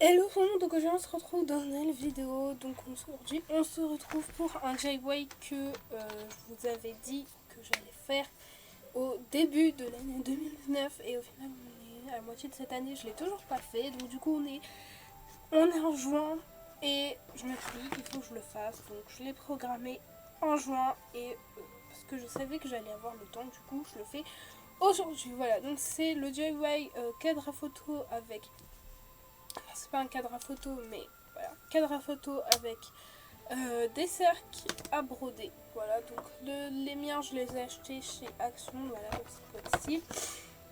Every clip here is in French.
Hello tout le monde, donc aujourd'hui on se retrouve dans une nouvelle vidéo. Donc aujourd'hui on se retrouve pour un DIY que je vous avais dit que j'allais faire au début de l'année 2019 et au final on est à la moitié de cette année, je l'ai toujours pas fait. Donc du coup on est en juin et je me suis dit qu'il faut que je le fasse. Donc je l'ai programmé en juin et parce que je savais que j'allais avoir le temps, du coup je le fais aujourd'hui. Voilà, donc c'est le DIY cadre à photo avec... C'est pas un cadre à photo, mais voilà, cadre à photo avec des cercles à broder. Voilà, donc les miens, je les ai achetés chez Action, voilà, c'est possible.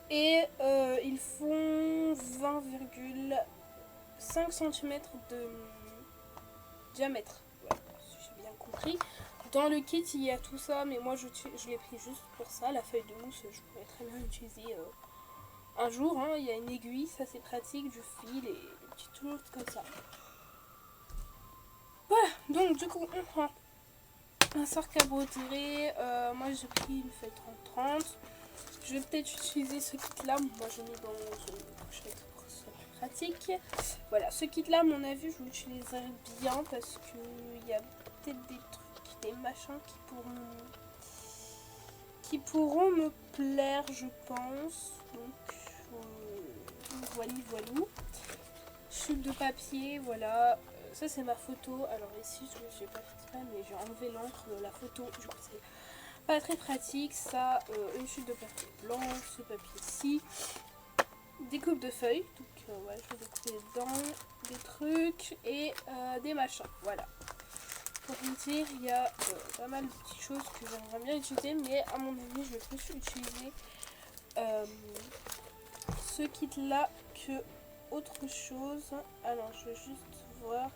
Et ils font 20,5 cm de diamètre, voilà, si j'ai bien compris. Dans le kit, il y a tout ça, mais moi je l'ai pris juste pour ça. La feuille de mousse, je pourrais très bien l'utiliser un jour. Hein. Il y a une aiguille, ça c'est pratique, du fil et des petites choses comme ça. Voilà, donc du coup on prend un cercle à broder. Moi j'ai pris une feuille 30-30. Je vais peut-être utiliser ce kit là. Moi je mets dans une pochette pour que ce soit plus pratique. Voilà, ce kit là, à mon avis, je l'utiliserai bien parce qu'il y a peut-être des trucs, des machins qui pourront me plaire, je pense. Donc voilà, voilou. Chute de papier, voilà. Ça c'est ma photo. Alors ici je n'ai pas fait exprès, mais j'ai enlevé l'encre de la photo. Du coup c'est pas très pratique. Ça, une chute de papier blanc, ce papier-ci, des coupes de feuilles. Donc ouais, je vais découper dedans des trucs et des machins. Voilà. Pour vous dire, il y a pas mal de petites choses que j'aimerais bien utiliser, mais à mon avis je vais plus utiliser ce kit là que autre chose. Alors je vais juste voir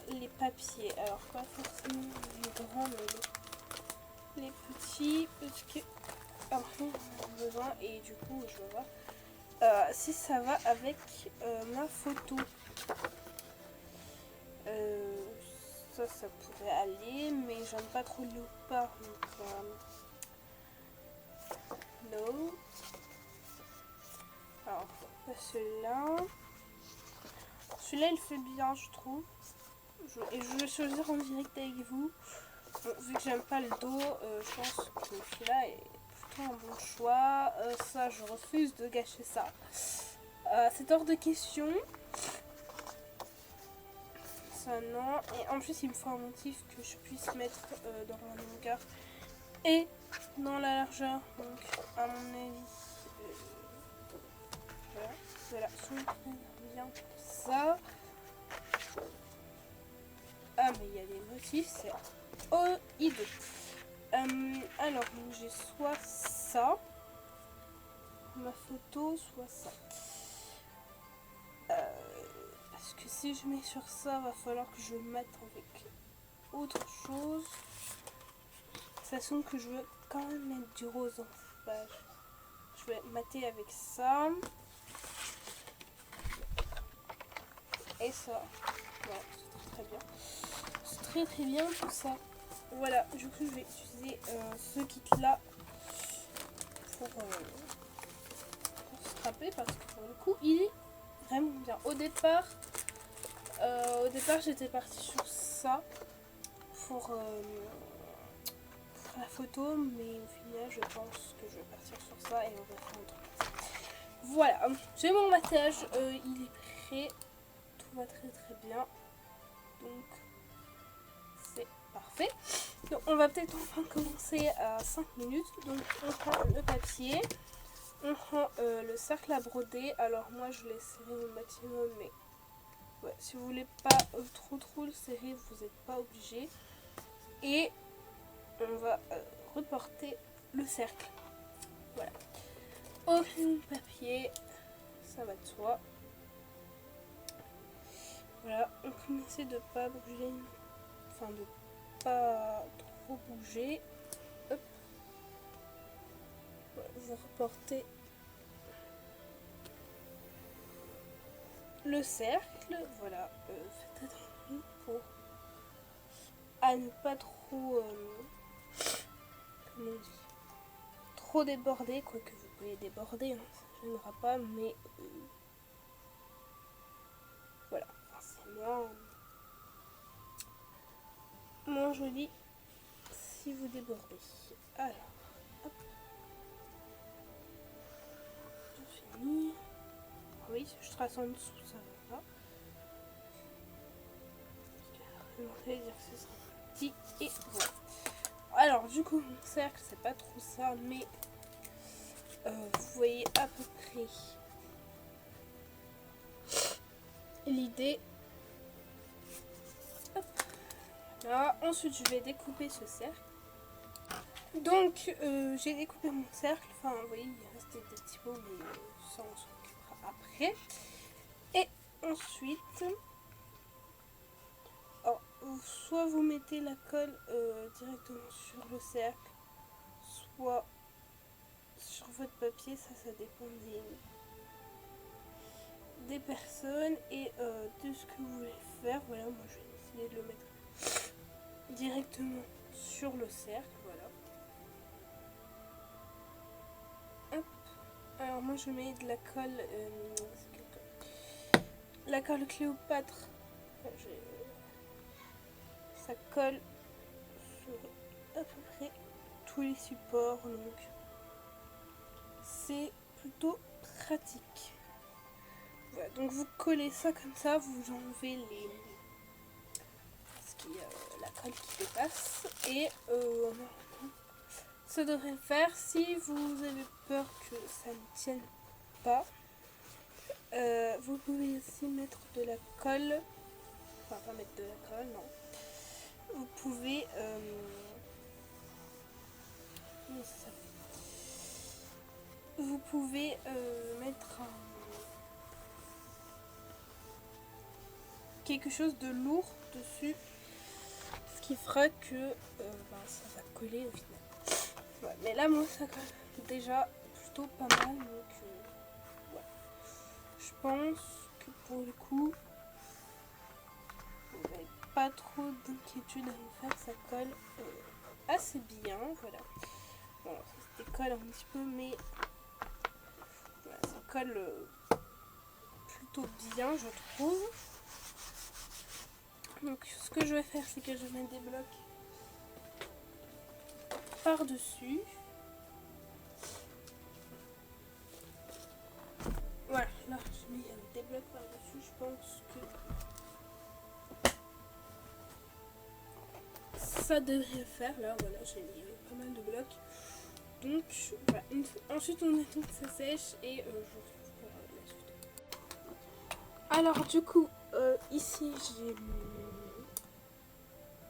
les papiers. Alors pas forcément les grands, mais les petits, parce que après on en a besoin et du coup je vais voir si ça va avec ma photo. Ça pourrait aller, mais j'aime pas trop le léopard, donc no. Alors pas celui-là. Celui-là il fait bien, je trouve. Et je vais choisir en direct avec vous. Bon, vu que j'aime pas le dos, je pense que celui-là est plutôt un bon choix. Ça, je refuse de gâcher ça. C'est hors de question. Ça, non. Et en plus, il me faut un motif que je puisse mettre dans la longueur et dans la largeur. Donc, à mon avis, voilà. Ça me bien pour ça. Ah, mais il y a des motifs, c'est hideux. Alors, j'ai soit ça, ma photo, soit ça. Parce que si je mets sur ça, va falloir que je mette avec autre chose. Sachant que je veux quand même mettre du rose en page. Je vais mater avec ça. Et ça. Voilà, c'est très bien. C'est très très bien tout ça. Voilà, du coup je vais utiliser ce kit là pour strapper parce que pour le coup il est vraiment bien. Au départ j'étais partie sur ça pour la photo, mais au final je pense que je vais partir sur ça et on va faire un truc. Voilà, j'ai mon massage, il est prêt, tout va très très bien, donc c'est parfait. Donc on va peut-être enfin commencer à 5 minutes. Donc on prend le papier, on prend le cercle à broder. Alors moi je l'ai serré au maximum, mais ouais, si vous voulez pas trop le serrer, vous n'êtes pas obligé. Et on va reporter le cercle. Voilà. Au crayon de papier, ça va de soi. Voilà, on essaie de pas bouger, enfin de pas trop bouger. Hop. Voilà, vous reportez le cercle. Voilà, faites attention pour à ne pas trop comment on dit, trop déborder, quoique vous pouvez déborder, hein, gênera pas, mais voilà, enfin, c'est moins joli si vous débordez. Alors, hop, tout fini. Oui, si je trace en dessous, ça va pas. Je vais dire que ce sera petit et voilà. Alors, du coup, mon cercle, c'est pas trop ça, mais vous voyez à peu près l'idée. Là, ensuite, je vais découper ce cercle. Donc, j'ai découpé mon cercle. Enfin, vous voyez, il restait des petits bouts, mais ça, on s'en occupera après. Et ensuite, alors, soit vous mettez la colle directement sur le cercle, soit sur votre papier, ça dépend des personnes et de ce que vous voulez faire. Voilà, moi je vais essayer de le mettre directement sur le cercle, voilà. Hop. Alors moi je mets de la colle, la colle Cléopâtre. Ça colle sur à peu près tous les supports, donc c'est plutôt pratique. Voilà, donc vous collez ça comme ça, vous enlevez la colle qui dépasse et ça devrait le faire. Si vous avez peur que ça ne tienne pas, vous pouvez aussi mettre de la colle, enfin pas mettre de la colle, non. Vous pouvez mettre quelque chose de lourd dessus, ce qui fera que ça va coller au final. Ouais, mais là moi ça colle déjà plutôt pas mal, donc ouais. Je pense que pour le coup vous n'avez pas trop d'inquiétude à vous faire, ça colle assez bien, voilà. Bon, ça se décolle un petit peu, mais voilà, ça colle plutôt bien, je trouve. Donc ce que je vais faire, c'est que je mets des blocs par-dessus. Voilà, là je mets des blocs par-dessus, je pense que ça devrait le faire. Là voilà, j'ai mis pas mal de blocs. Donc voilà, ensuite on attend que ça sèche et je vous retrouve pour la suite. Alors du coup, ici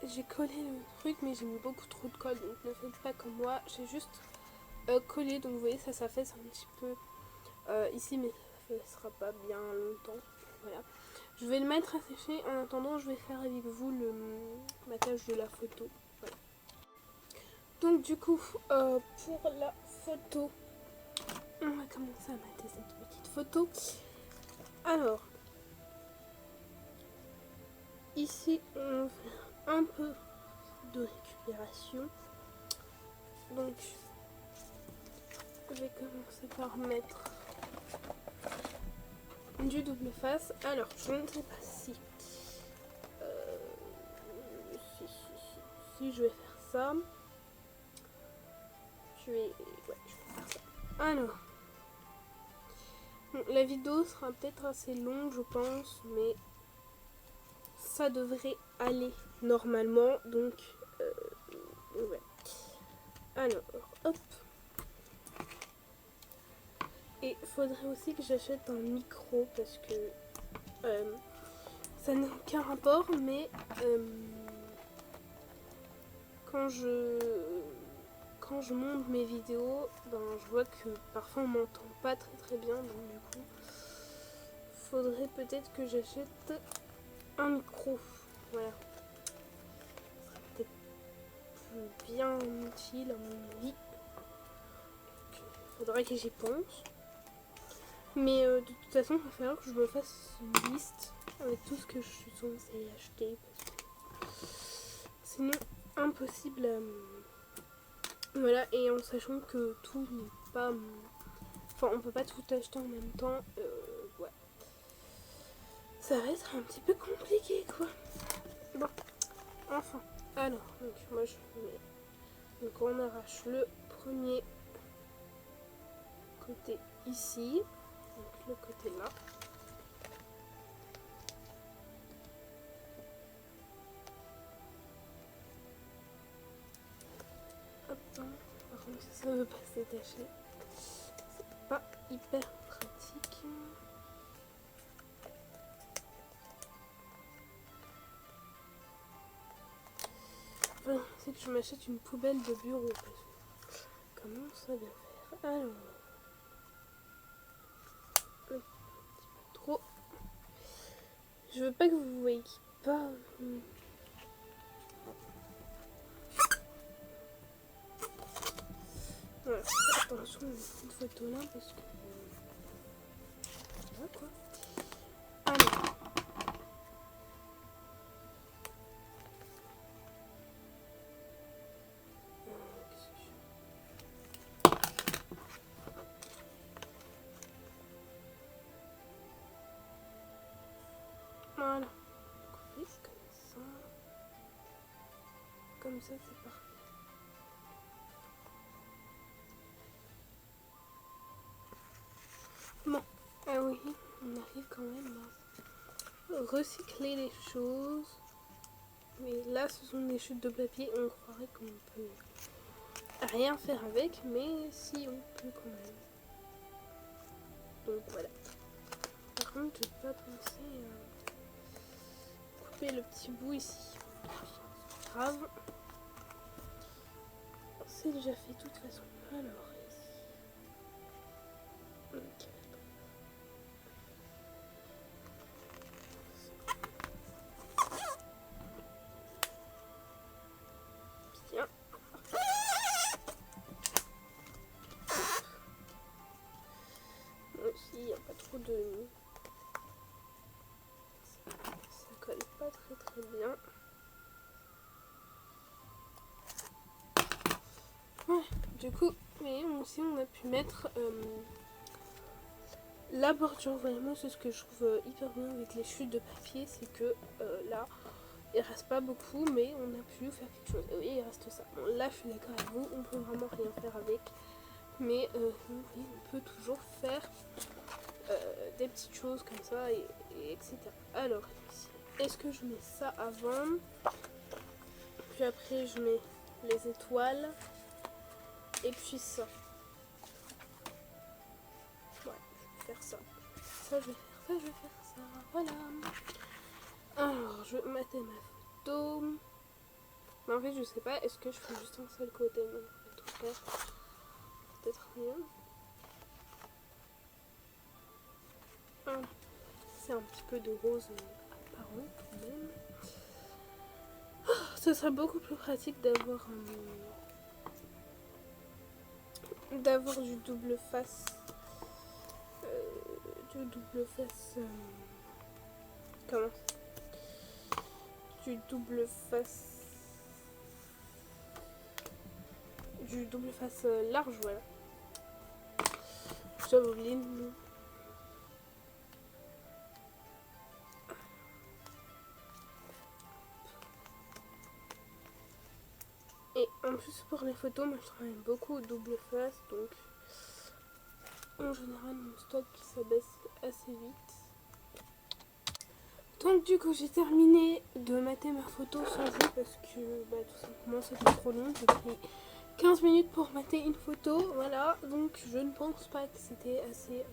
j'ai collé le truc, mais j'ai mis beaucoup trop de colle, donc ne faites pas comme moi. J'ai juste collé, donc vous voyez ça s'affaisse un petit peu ici, mais ça ne sera pas bien longtemps. Voilà. Je vais le mettre à sécher. En attendant, je vais faire avec vous le matage de la photo. Voilà. Donc du coup, pour la photo, on va commencer à mater cette petite photo. Alors, ici, on va faire un peu de récupération. Donc, je vais commencer par mettre du double face. Alors, je ne sais pas si je vais faire ça. Je vais faire ça. Alors, bon, la vidéo sera peut-être assez longue, je pense, mais ça devrait aller normalement. Donc, ouais. Alors, hop. Et il faudrait aussi que j'achète un micro parce que ça n'a aucun rapport, mais quand je monte mes vidéos, je vois que parfois on m'entend pas très bien, donc du coup, faudrait peut-être que j'achète un micro. Voilà. Ce serait peut-être plus bien utile à mon avis. Faudrait que j'y pense. Mais de toute façon, il va falloir que je me fasse une liste avec tout ce que je suis censée acheter. Parce que sinon, impossible. Voilà, et en sachant que tout n'est pas Enfin, on peut pas tout acheter en même temps. Ouais. Ça va être un petit peu compliqué, quoi. Bon, enfin. Alors, donc moi je mets. Donc on arrache le premier côté ici. Donc le côté là. Hop, par contre ça ne veut pas se détacher. C'est pas hyper pratique. Enfin, c'est que je m'achète une poubelle de bureau. Comment ça vient faire? Alors. Un petit peu trop. Je veux pas que vous voyez pas. Voilà. Attention, une photo là parce que. Voilà quoi. Alors. Voilà. Couper comme ça. Comme ça, c'est parfait. Bon. Ah oui, on arrive quand même à recycler les choses. Mais là, ce sont des chutes de papier. On croirait qu'on peut rien faire avec, mais si on peut quand même. Donc voilà. Par contre, je n'ai pas pensé à couper le petit bout ici. C'est pas grave. C'est déjà fait de toute façon. Alors, ici. Ok. Bien. Ici, il n'y a pas trop de... Ça colle pas très bien. Ouais, du coup, voyez, aussi on a pu mettre la bordure. Vraiment, c'est ce que je trouve hyper bien avec les chutes de papier, c'est que là, il reste pas beaucoup, mais on a pu faire quelque chose. Oui, il reste ça. Bon, là, je suis d'accord avec vous, on peut vraiment rien faire avec, mais oui, on peut toujours faire des petites choses comme ça, et etc. Alors, ici, est-ce que je mets ça avant? Puis après, je mets les étoiles. Et puis ça. Ouais, je vais faire ça. Ça, je vais faire ça, je vais faire ça. Voilà. Alors, je vais mater ma photo. Mais en fait, je sais pas, est-ce que je fais juste un seul côté? Non, je vais tout faire. Peut-être mieux. Voilà. C'est un petit peu de rose apparent quand même. Ce serait beaucoup plus pratique d'avoir du double face. Comment? Du double face large, voilà. J'avais oublié le nom. Et en plus pour les photos, moi je travaille beaucoup au double face, donc en général mon stock s'abaisse assez vite. Donc du coup j'ai terminé de mater ma photo sans vous parce que tout simplement c'était trop long. J'ai pris 15 minutes pour mater une photo, voilà. Donc je ne pense pas que c'était assez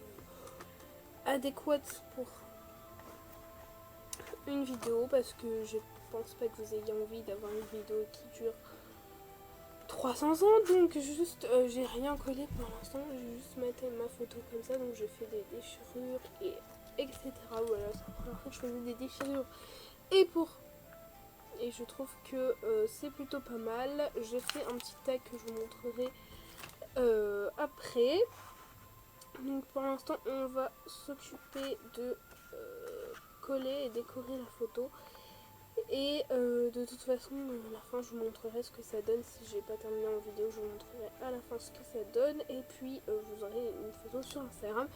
adéquat pour une vidéo parce que je pense pas que vous ayez envie d'avoir une vidéo qui dure 300 ans, donc juste j'ai rien collé pour l'instant, j'ai juste maté ma photo comme ça, donc je fais des déchirures et etc. Voilà, c'est la première fois que je faisais des déchirures et je trouve que c'est plutôt pas mal. J'ai fait un petit tag que je vous montrerai après. Donc pour l'instant on va s'occuper de coller et décorer la photo. Et de toute façon, à la fin, je vous montrerai ce que ça donne. Si j'ai pas terminé en vidéo, je vous montrerai à la fin ce que ça donne. Et puis, vous aurez une photo sur Instagram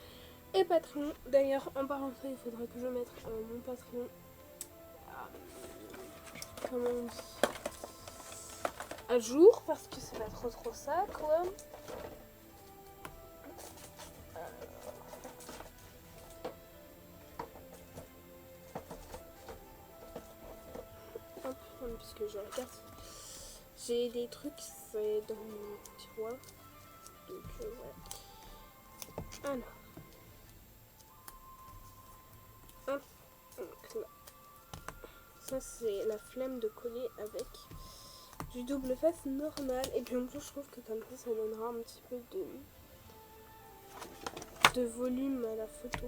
et Patreon. D'ailleurs, en parlant de ça, il faudra que je mette mon Patreon. Comment on dit, à jour, parce que c'est pas trop ça, quoi. Hop, puisque je regarde, j'ai des trucs, c'est dans mon tiroir. Donc voilà. Alors. Hop, donc là. Ça c'est la flemme de coller avec du double face normal. Et puis en plus je trouve que comme ça donnera un petit peu de volume à la photo.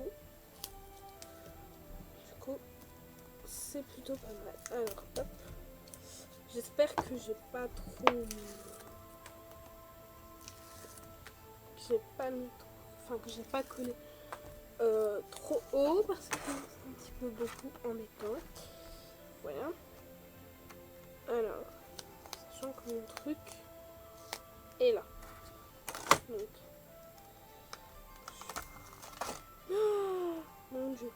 Du coup c'est plutôt pas mal. Alors hop. J'espère que j'ai pas trop... que j'ai pas collé trop haut parce que c'est un petit peu beaucoup embêtant. Voilà. Alors, sachant que mon truc est là. Donc. Oh, mon dieu.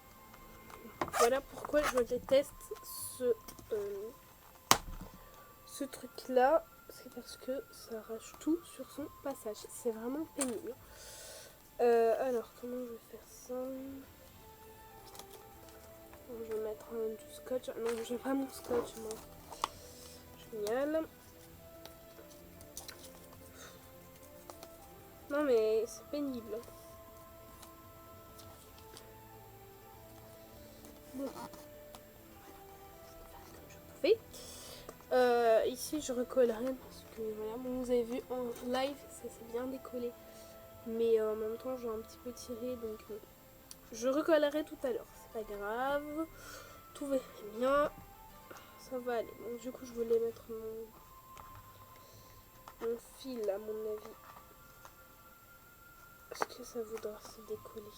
Voilà pourquoi je déteste ce truc là. C'est parce que ça arrache tout sur son passage. C'est vraiment pénible. Alors, comment je vais faire ça? Je vais mettre du scotch. Non, j'ai pas mon scotch, moi. Génial. Non, mais c'est pénible. Bon. Comme je pouvais. Ici, je recollerai parce que voilà, bon, vous avez vu en live, ça s'est bien décollé. Mais en même temps, j'ai un petit peu tiré, donc je recollerai tout à l'heure. C'est pas grave. Tout va bien. Ça va aller. Donc, du coup, je voulais mettre mon fil, à mon avis. Est-ce que ça voudra se décoller?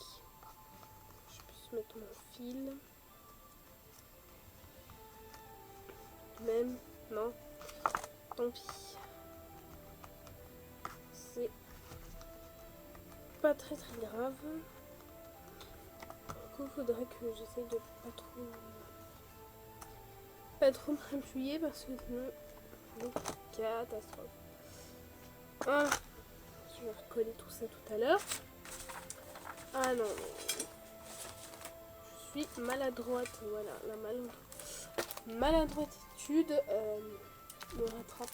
Je puisse mettre mon fil. Même, non. Tant pis. C'est pas très grave. Du coup, il faudrait que j'essaye de pas trop m'appuyer parce que sinon, c'est catastrophe. Ah, je vais recoller tout ça tout à l'heure. Ah non, je suis maladroite. Voilà, la maladroititude me rattrape.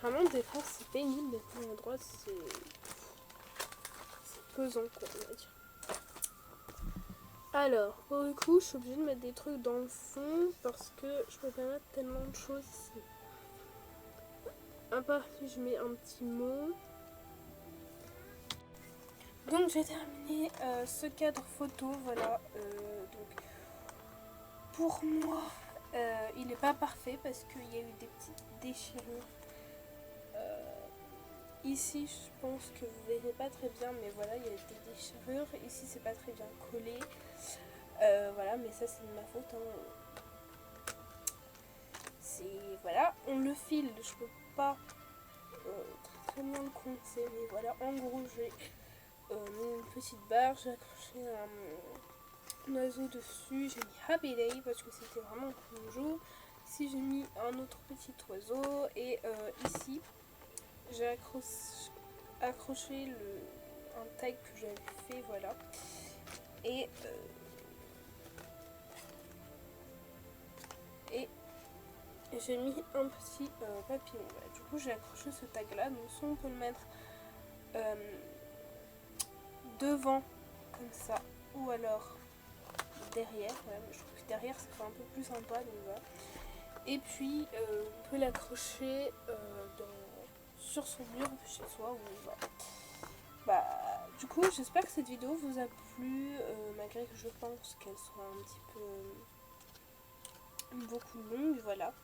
Vraiment, des fois, c'est pénible d'être maladroite. C'est pesant, quoi, on va dire. Alors, pour le coup, je suis obligée de mettre des trucs dans le fond parce que je peux pas mettre tellement de choses ici. À part si je mets un petit mot. Donc j'ai terminé ce cadre photo, voilà. Donc pour moi, il n'est pas parfait parce qu'il y a eu des petites déchirures. Ici, je pense que vous verrez pas très bien, mais voilà, il y a des déchirures. Ici, c'est pas très bien collé. Voilà, mais ça, c'est de ma faute. Hein. Voilà, on le file, je peux pas très bien le compter, mais voilà, en gros, j'ai mis une petite barre, j'ai accroché un oiseau dessus, j'ai mis Happy Day parce que c'était vraiment un jour. Ici, j'ai mis un autre petit oiseau, et ici, j'ai accroché un tag que j'avais fait, voilà. Et j'ai mis un petit papillon. Voilà. Du coup, j'ai accroché ce tag là. Donc, soit on peut le mettre devant, comme ça, ou alors derrière. Voilà. Je trouve que derrière, ça fait un peu plus sympa. Donc, voilà. Et puis, on peut l'accrocher sur son mur chez soi. Où, voilà. Bah, du coup, j'espère que cette vidéo vous a plu, malgré que je pense qu'elle soit un petit peu beaucoup longue, voilà.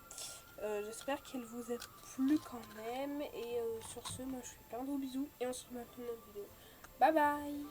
J'espère qu'elle vous a plu quand même, et sur ce, moi je vous fais plein de gros bisous, et on se revoit dans une autre vidéo. Bye bye!